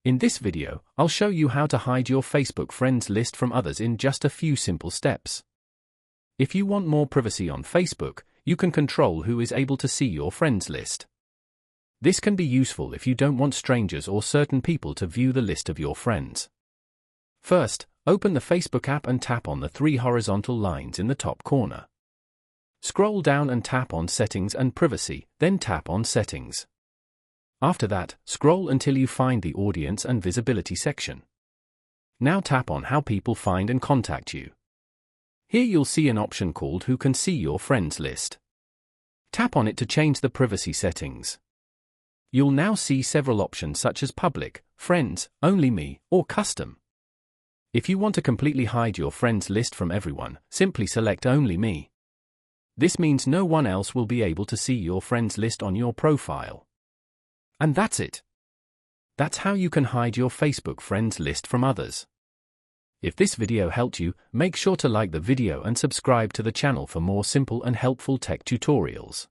In this video, I'll show you how to hide your Facebook friends list from others in just a few simple steps. If you want more privacy on Facebook, you can control who is able to see your friends list. This can be useful if you don't want strangers or certain people to view the list of your friends. First, open the Facebook app and tap on the three horizontal lines in the top corner. Scroll down and tap on Settings and Privacy, then tap on Settings. After that, scroll until you find the Audience and Visibility section. Now tap on How People Find and Contact You. Here you'll see an option called Who Can See Your Friends List. Tap on it to change the privacy settings. You'll now see several options such as Public, Friends, Only Me, or Custom. If you want to completely hide your friends list from everyone, simply select Only Me. This means no one else will be able to see your friends list on your profile. And that's it. That's how you can hide your Facebook friends list from others. If this video helped you, make sure to like the video and subscribe to the channel for more simple and helpful tech tutorials.